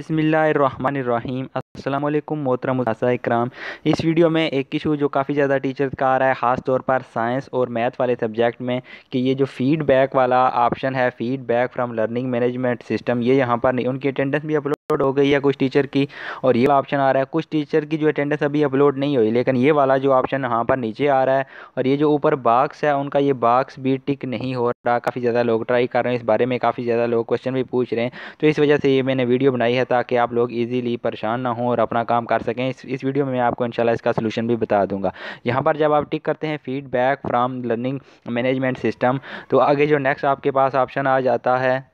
बिस्मिल्लाहिर्रहमानिर्रहीम। अस्सलाम वालेकुम मोहतरम इकराम। इस वीडियो में एक इशू जो काफ़ी ज़्यादा टीचर का आ रहा है, ख़ास तौर पर साइंस और मैथ वाले सब्जेक्ट में, कि ये जो फीडबैक वाला ऑप्शन है, feedback from learning management system, ये यहाँ पर नहीं, उनकी अटेंडेंस भी अपलोड हो गई है कुछ टीचर की, और ये ऑप्शन आ रहा है कुछ टीचर की जो अटेंडेंस अभी अपलोड नहीं हुई, लेकिन ये वाला जो ऑप्शन यहाँ पर नीचे आ रहा है, और ये जो ऊपर बॉक्स है उनका ये बॉक्स भी टिक नहीं हो रहा। काफ़ी ज़्यादा लोग ट्राई कर रहे हैं, इस बारे में काफ़ी ज़्यादा लोग क्वेश्चन भी पूछ रहे हैं। तो इस वजह से ये मैंने वीडियो बनाई है ताकि आप लोग इजीली परेशान ना हों और अपना काम कर सकें। इस वीडियो में मैं आपको इंशाल्लाह इसका सलूशन भी बता दूंगा। यहाँ पर जब आप टिक करते हैं feedback from learning management system, तो आगे जो नेक्स्ट आपके पास ऑप्शन आ जाता है,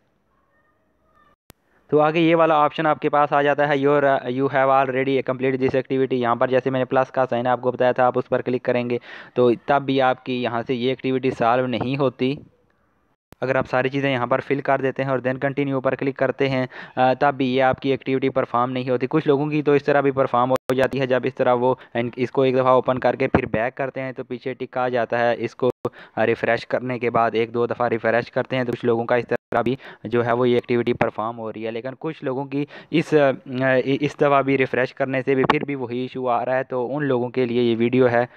तो आगे ये वाला ऑप्शन आपके पास आ जाता है, you have already complete this activity. यहाँ पर जैसे मैंने प्लस का साइन आपको बताया था, आप उस पर क्लिक करेंगे तो तब भी आपकी यहाँ से ये एक्टिविटी सॉल्व नहीं होती। अगर आप सारी चीज़ें यहाँ पर फिल कर देते हैं और देन कंटिन्यू पर क्लिक करते हैं, तब भी ये आपकी एक्टिविटी परफॉर्म नहीं होती। कुछ लोगों की तो इस तरह भी परफॉर्म हो जाती है, जब इस तरह वो इसको एक दफ़ा ओपन करके फिर बैक करते हैं तो पीछे टिक आ जाता है। इसको रिफ़्रेश करने के बाद एक दो दफ़ा रिफ़्रेश करते हैं तो कुछ लोगों का इस तरह भी जो है वो ये एक्टिविटी परफॉर्म हो रही है। लेकिन कुछ लोगों की इस दफ़ा भी रिफ़्रेश करने से भी फिर भी वही इशू आ रहा है। तो उन लोगों के लिए ये वीडियो है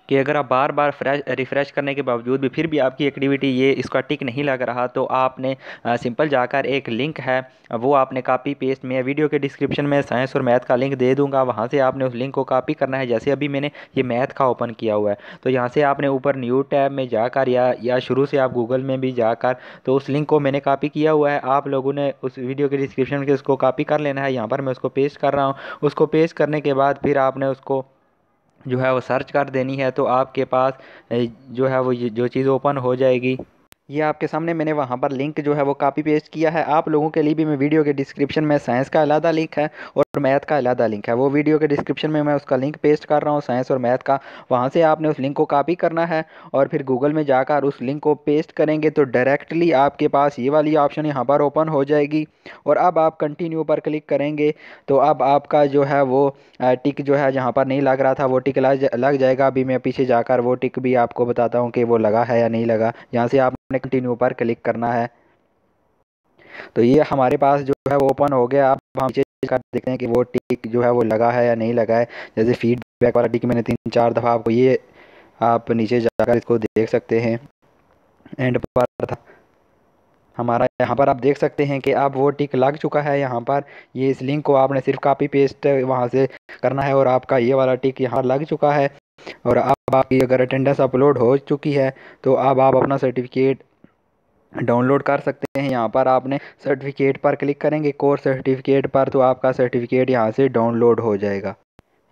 कि अगर आप बार बार रिफ़्रेश करने के बावजूद भी फिर भी आपकी एक्टिविटी ये इसका टिक नहीं लग रहा, तो आपने सिंपल जाकर एक लिंक है वो आपने कॉपी पेस्ट, मैं वीडियो के डिस्क्रिप्शन में साइंस और मैथ का लिंक दे दूंगा, वहाँ से आपने उस लिंक को कॉपी करना है। जैसे अभी मैंने ये मैथ का ओपन किया हुआ है, तो यहाँ से आपने ऊपर न्यू टैब में जाकर या शुरू से आप गूगल में भी जाकर, तो उस लिंक को मैंने कॉपी किया हुआ है। आप लोगों ने उस वीडियो के डिस्क्रिप्शन में उसको कॉपी कर लेना है। यहाँ पर मैं उसको पेस्ट कर रहा हूँ। उसको पेस्ट करने के बाद फिर आपने उसको जो है वो सर्च कर देनी है, तो आपके पास जो है वो जो चीज़ ओपन हो जाएगी। ये आपके सामने मैंने वहाँ पर लिंक जो है वो कॉपी पेस्ट किया है। आप लोगों के लिए भी मैं वीडियो के डिस्क्रिप्शन में साइंस का अलग लिंक है और मैथ का अलग लिंक है, वो वीडियो के डिस्क्रिप्शन में मैं उसका लिंक पेस्ट कर रहा हूँ, साइंस और मैथ का। वहाँ से आपने उस लिंक को कॉपी करना है और फिर गूगल में जाकर उस लिंक को पेस्ट करेंगे तो डायरेक्टली आपके पास ये वाली ऑप्शन यहाँ पर ओपन हो जाएगी। और अब आप कंटिन्यू पर क्लिक करेंगे तो अब आपका जो है वो टिक जो है जहाँ पर नहीं लग रहा था वो टिक लग जाएगा। अभी मैं पीछे जाकर वो टिक भी आपको बताता हूँ कि वो लगा है या नहीं लगा। यहाँ से आपने कंटिन्यू पर क्लिक करना है, तो ये हमारे पास जो है वो ओपन हो गया। आप हम नीचे कर देखते हैं कि वो टिक जो है वो लगा है या नहीं लगा है। जैसे फीडबैक वाला टिक मैंने 3-4 दफ़ा आपको, ये आप नीचे जाकर इसको देख सकते हैं, एंड पर था हमारा। यहाँ पर आप देख सकते हैं कि अब वो टिक लग चुका है। यहाँ पर ये इस लिंक को आपने सिर्फ कॉपी पेस्ट वहाँ से करना है और आपका ये वाला टिक यहाँ लग चुका है। और अब आपकी अगर अटेंडेंस अपलोड हो चुकी है तो अब आप अपना सर्टिफिकेट डाउनलोड कर सकते हैं। यहाँ पर आपने सर्टिफिकेट पर क्लिक करेंगे, कोर्स सर्टिफिकेट पर, तो आपका सर्टिफिकेट यहाँ से डाउनलोड हो जाएगा।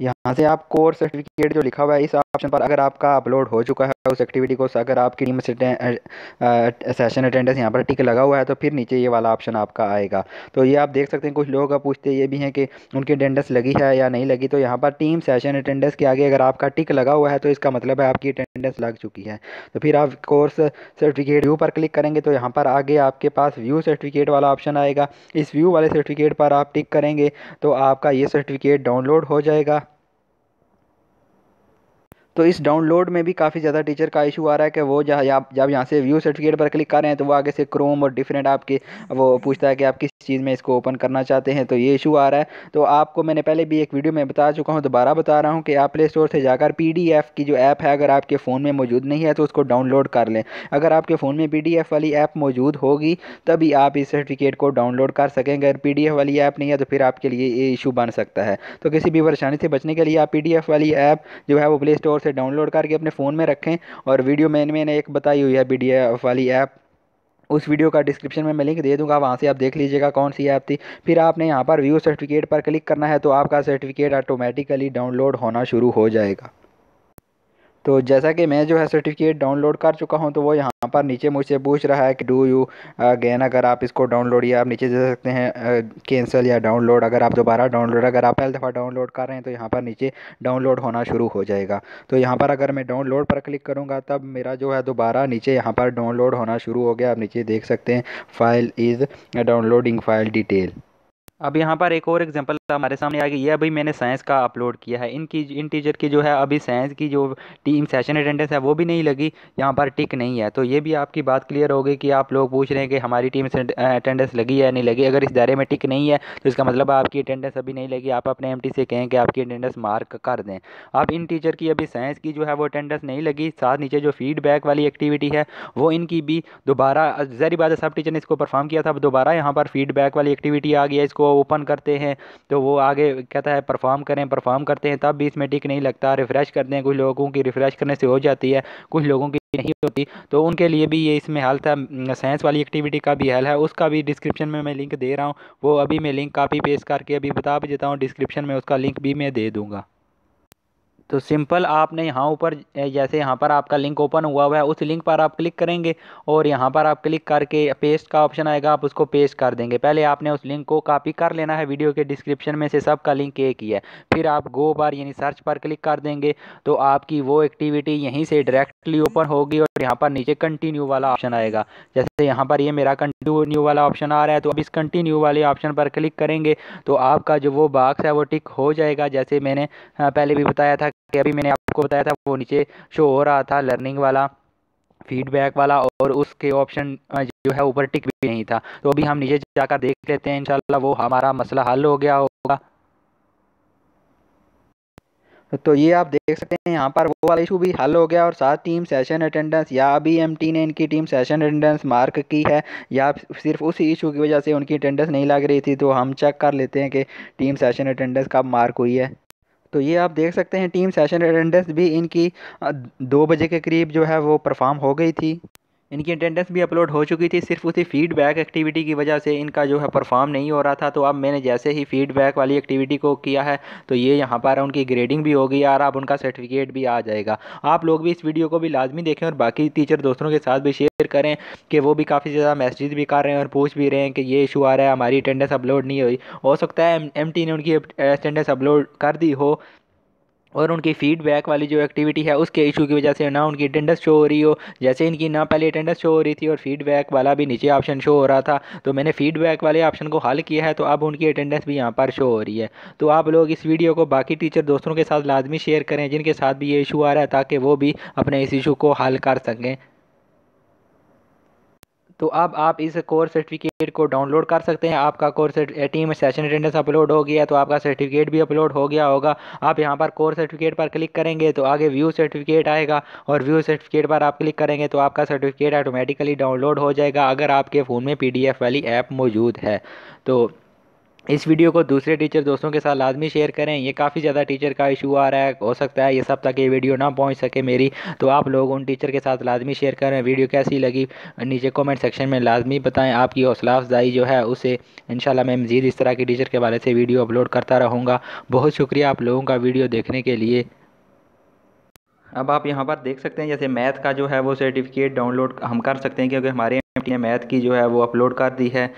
यहाँ से आप कोर्स सर्टिफिकेट जो लिखा हुआ है इस ऑप्शन पर अगर आपका अपलोड हो चुका है उस एक्टिविटी को, अगर आपकी टीम सेशन अटेंडेंस यहाँ पर टिक लगा हुआ है, तो फिर नीचे ये वाला ऑप्शन आपका आएगा। तो ये आप देख सकते हैं। कुछ लोग अब पूछते ये भी हैं कि उनकी अटेंडेंस लगी है या नहीं लगी, तो यहाँ पर टीम सेशन अटेंडेंस के आगे अगर आपका टिक लगा हुआ है तो इसका मतलब है आपकी अटेंडेंस लग चुकी है। तो फिर आप कोर्स सर्टिफिकेट व्यू पर क्लिक करेंगे तो यहाँ पर आगे आपके पास व्यू सर्टिफिकेट वाला ऑप्शन आएगा। इस व्यू वाले सर्टिफिकेट पर आप टिक करेंगे तो आपका ये सर्टिफिकेट डाउनलोड हो जाएगा। तो इस डाउनलोड में भी काफ़ी ज़्यादा टीचर का इशू आ रहा है कि वो जब यहाँ से व्यू सर्टिफिकेट पर क्लिक कर रहे हैं तो वो आगे से क्रोम और डिफरेंट आपके वो पूछता है कि आप किस चीज़ में इसको ओपन करना चाहते हैं, तो ये इशू आ रहा है। तो आपको मैंने पहले भी एक वीडियो में बता चुका हूँ, दोबारा बता रहा हूँ कि आप प्ले स्टोर से जाकर PDF की जो ऐप है अगर आपके फ़ोन में मौजूद नहीं है तो उसको डाउनलोड कर लें। अगर आपके फ़ोन में PDF वाली ऐप मौजूद होगी तभी आप इस सर्टिफिकेट को डाउनलोड कर सकेंगे। अगर PDF वाली ऐप नहीं है तो फिर आपके लिए ये इशू बन सकता है। तो किसी भी परेशानी से बचने के लिए आप PDF वाली ऐप जो है वो प्ले स्टोर से डाउनलोड करके अपने फ़ोन में रखें। और वीडियो में मैंने एक बताई हुई है PDF वाली ऐप, उस वीडियो का डिस्क्रिप्शन में मैं लिंक दे दूंगा, वहाँ से आप देख लीजिएगा कौन सी ऐप थी। फिर आपने यहाँ पर व्यू सर्टिफिकेट पर क्लिक करना है तो आपका सर्टिफिकेट ऑटोमेटिकली डाउनलोड होना शुरू हो जाएगा। तो जैसा कि मैं जो है सर्टिफिकेट डाउनलोड कर चुका हूं, तो वो यहाँ पर नीचे मुझसे पूछ रहा है कि डू यू अगेन, अगर आप इसको डाउनलोड, या आप नीचे दे सकते हैं कैंसिल या डाउनलोड। अगर आप दोबारा डाउनलोड, अगर आप पहली दफ़ा डाउनलोड कर रहे हैं तो यहाँ पर नीचे डाउनलोड होना शुरू हो जाएगा। तो यहाँ पर अगर मैं डाउनलोड पर क्लिक करूँगा तब मेरा जो है दोबारा नीचे यहाँ पर डाउनलोड होना शुरू हो गया। आप नीचे देख सकते हैं file is downloading file detail. अब यहाँ पर एक और एग्जांपल हमारे सामने आ गई। ये अभी मैंने साइंस का अपलोड किया है। इन टीचर की जो है अभी साइंस की जो टीम सेशन अटेंडेंस है वो भी नहीं लगी, यहाँ पर टिक नहीं है। तो ये भी आपकी बात क्लियर हो गई कि आप लोग पूछ रहे हैं कि हमारी टीम से अटेंडेंस लगी है नहीं लगी। अगर इस दायरे में टिक नहीं है तो इसका मतलब आपकी अटेंडेंस अभी नहीं लगी। आप अपने एमटी से कहें कि आपकी अटेंडेंस मार्क कर दें। आप इन टीचर की अभी साइंस की जो है वो अटेंडेंस नहीं लगी। साथ नीचे जो फीडबैक वाली एक्टिविटी है वो इनकी भी दोबारा, ज़ाहिर बात है सब टीचर ने इसको परफॉर्म किया था, अब दोबारा यहाँ पर फीडबैक वाली एक्टिविटी आ गई है। इसको ओपन करते हैं तो वो आगे कहता है परफॉर्म करें, परफॉर्म करते हैं तब भी इसमें टिक नहीं लगता। रिफ़्रेश करते हैं, कुछ लोगों की रिफ़्रेश करने से हो जाती है, कुछ लोगों की नहीं होती। तो उनके लिए भी ये इसमें हल था। साइंस वाली एक्टिविटी का भी हल है, उसका भी डिस्क्रिप्शन में मैं लिंक दे रहा हूँ। वो अभी मैं लिंक कॉपी पेस्ट करके अभी बता भी देता हूँ, डिस्क्रिप्शन में उसका लिंक भी मैं दे दूँगा। तो सिंपल आपने यहाँ ऊपर जैसे यहाँ पर आपका लिंक ओपन हुआ है उस लिंक पर आप क्लिक करेंगे और यहाँ पर आप क्लिक करके पेस्ट का ऑप्शन आएगा, आप उसको पेस्ट कर देंगे। पहले आपने उस लिंक को कॉपी कर लेना है, वीडियो के डिस्क्रिप्शन में से सबका लिंक एक ही है। फिर आप गो पर यानी सर्च पर क्लिक कर देंगे तो आपकी वो एक्टिविटी यहीं से डायरेक्टली ओपन होगी और यहाँ पर नीचे कंटिन्यू वाला ऑप्शन आएगा। जैसे यहाँ पर ये मेरा कंटिन्यू वाला ऑप्शन आ रहा है तो अब इस कंटिन्यू वाले ऑप्शन पर क्लिक करेंगे तो आपका जो वो बॉक्स है वो टिक हो जाएगा। जैसे मैंने पहले भी बताया था कि अभी मैंने आपको बताया था वो नीचे शो हो रहा था लर्निंग वाला, फीडबैक वाला, और उसके ऑप्शन जो है ऊपर टिक भी नहीं था। तो अभी हम नीचे जाकर देख लेते हैं, इंशाल्लाह वो हमारा मसला हल हो गया होगा। तो ये आप देख सकते हैं यहाँ पर वो वाला इशू भी हल हो गया और साथ टीम सेशन अटेंडेंस, या अभी एमटी ने इनकी टीम सेशन अटेंडेंस मार्क की है या सिर्फ उसी इशू की वजह से उनकी अटेंडेंस नहीं लग रही थी। तो हम चेक कर लेते हैं कि टीम सेशन अटेंडेंस कब मार्क हुई है। तो ये आप देख सकते हैं टीम सेशन अटेंडेंस भी इनकी 2 बजे के करीब जो है वो परफॉर्म हो गई थी। इनकी अटेंडेंस भी अपलोड हो चुकी थी, सिर्फ उसी फीडबैक एक्टिविटी की वजह से इनका जो है परफॉर्म नहीं हो रहा था। तो अब मैंने जैसे ही फीडबैक वाली एक्टिविटी को किया है तो ये यहाँ पर उनकी ग्रेडिंग भी हो गई और अब उनका सर्टिफिकेट भी आ जाएगा। आप लोग भी इस वीडियो को भी लाजमी देखें और बाकी टीचर दोस्तों के साथ भी शेयर करें कि वो भी काफ़ी ज़्यादा मैसेज भी कर रहे हैं और पूछ भी रहे हैं कि ये इशू आ रहा है, हमारी अटेंडेंस अपलोड नहीं हुई। हो सकता है एमटी ने उनकी अटेंडेंस अपलोड कर दी हो और उनकी फीडबैक वाली जो एक्टिविटी है उसके इशू की वजह से ना उनकी अटेंडेंस शो हो रही हो। जैसे इनकी ना पहले अटेंडेंस शो हो रही थी और फीडबैक वाला भी नीचे ऑप्शन शो हो रहा था, तो मैंने फीडबैक वाले ऑप्शन को हल किया है तो अब उनकी अटेंडेंस भी यहाँ पर शो हो रही है। तो आप लोग इस वीडियो को बाकी टीचर दोस्तों के साथ लाजमी शेयर करें जिनके साथ भी ये इशू आ रहा है, ताकि वो भी अपने इस इशू को हल कर सकें। तो अब आप इस कोर्स सर्टिफिकेट को डाउनलोड कर सकते हैं। आपका course team session attendance upload हो गया तो आपका सर्टिफिकेट भी अपलोड हो गया होगा। आप यहाँ पर कोर्स सर्टिफिकेट पर क्लिक करेंगे तो आगे व्यू सर्टिफिकेट आएगा और व्यू सर्टिफिकेट पर आप क्लिक करेंगे तो आपका सर्टिफिकेट ऑटोमेटिकली डाउनलोड हो जाएगा अगर आपके फ़ोन में PDF वाली ऐप मौजूद है। तो इस वीडियो को दूसरे टीचर दोस्तों के साथ लाजमी शेयर करें। ये काफ़ी ज़्यादा टीचर का इशू आ रहा है, हो सकता है ये सब तक ये वीडियो ना पहुंच सके मेरी, तो आप लोग उन टीचर के साथ लाजमी शेयर करें। वीडियो कैसी लगी नीचे कमेंट सेक्शन में लाजमी बताएं। आपकी हौसला अफजाई जो है उसे इंशाल्लाह मैं मज़ीद इस तरह की टीचर के हवाले से वीडियो अपलोड करता रहूँगा। बहुत शुक्रिया आप लोगों का वीडियो देखने के लिए। अब आप यहाँ पर देख सकते हैं जैसे मैथ का जो है वो सर्टिफिकेट डाउनलोड हम कर सकते हैं क्योंकि हमारे एमटी ने मैथ की जो है वो अपलोड कर दी है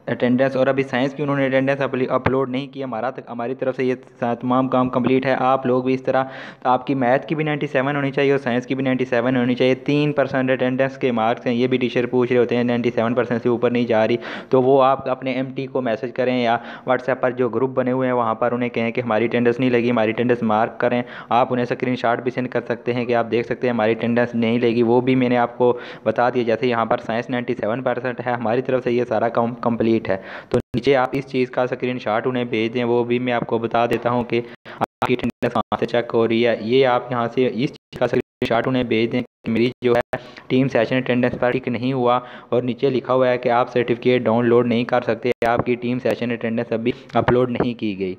अटेंडेंस, और अभी साइंस की उन्होंने अटेंडेंस अपलोड नहीं की। हमारी तरफ से ये तमाम काम कंप्लीट है। आप लोग भी इस तरह, तो आपकी मैथ की भी 97 होनी चाहिए और साइंस की भी 97 होनी चाहिए। 3% अटेंडेंस के मार्क्स हैं, ये भी टीचर पूछ रहे होते हैं, 97% से ऊपर नहीं जा रही तो वो आप अपने एमटी को मैसेज करें या व्हाट्सएप पर जो ग्रुप बने हुए हैं वहाँ पर उन्हें कहें कि हमारी अटेंडेंस नहीं लगी, हमारी अटेंडेंस मार्क करें। आप उन्हें स्क्रीनशॉट भी सेंड कर सकते हैं कि आप देख सकते हैं हमारी अटेंडेंस नहीं लगी, वो भी मैंने आपको बता दिया। जैसे यहाँ पर साइंस 97% है, हमारी तरफ से ये सारा काम कंप्लीट है। तो नीचे आप इस चीज़ का स्क्रीनशॉट उन्हें भेज दें, वो भी मैं आपको बता देता हूँ कि आपकी अटेंडेंस कहाँ से चेक हो रही है। ये आप यहाँ से इस चीज़ का स्क्रीनशॉट उन्हें भेज दें कि मेरी जो है टीम सेशन अटेंडेंस पर टिक नहीं हुआ और नीचे लिखा हुआ है कि आप सर्टिफिकेट डाउनलोड नहीं कर सकते, आपकी टीम सेशन अटेंडेंस अभी अपलोड नहीं की गई।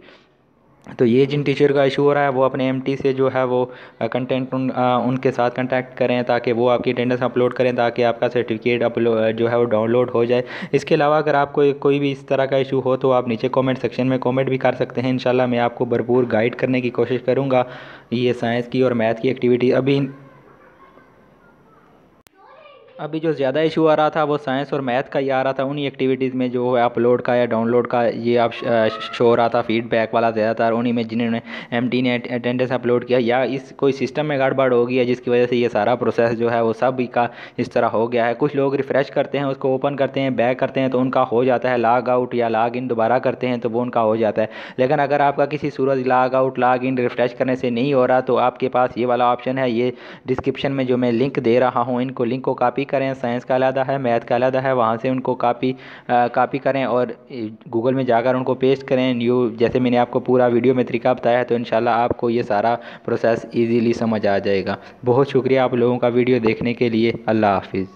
तो ये जिन टीचर का इशू हो रहा है वो अपने एमटी से जो है वो उनके साथ कांटेक्ट करें ताकि वो आपकी अटेंडेंस अपलोड करें ताकि आपका सर्टिफिकेट अपलोड जो है वो डाउनलोड हो जाए। इसके अलावा अगर आपको कोई भी इस तरह का इशू हो तो आप नीचे कमेंट सेक्शन में कमेंट भी कर सकते हैं। इंशाल्लाह मैं आपको भरपूर गाइड करने की कोशिश करूँगा। ये साइंस की और मैथ की एक्टिविटी अभी अभी जो ज़्यादा इशू आ रहा था वो साइंस और मैथ का ही आ रहा था। उन्हीं एक्टिविटीज़ में जो है अपलोड का या डाउनलोड का ये आप शो हो रहा था फीडबैक वाला ज़्यादातर उन्हीं में, जिन्होंने एमटी ने अटेंडेंस अपलोड किया या इस कोई सिस्टम में गड़बड़ हो गई है जिसकी वजह से ये सारा प्रोसेस जो है वो सब का इस तरह हो गया है। कुछ लोग रिफ़्रेश करते हैं, उसको ओपन करते हैं, बैक करते हैं तो उनका हो जाता है, लॉग आउट या लॉग इन दोबारा करते हैं तो वो उनका हो जाता है। लेकिन अगर आपका किसी सूरज log out log in refresh करने से नहीं हो रहा तो आपके पास ये वाला ऑप्शन है, ये डिस्क्रिप्शन में जो मैं लिंक दे रहा हूँ, इनको लिंक को कॉपी करें। साइंस का अलग है, मैथ का अलग है, वहाँ से उनको कॉपी करें और गूगल में जाकर उनको पेस्ट करें न्यू, जैसे मैंने आपको पूरा वीडियो में तरीका बताया है। तो इंशाल्लाह आपको ये सारा प्रोसेस ईजीली समझ आ जाएगा। बहुत शुक्रिया आप लोगों का वीडियो देखने के लिए। अल्लाह हाफिज़।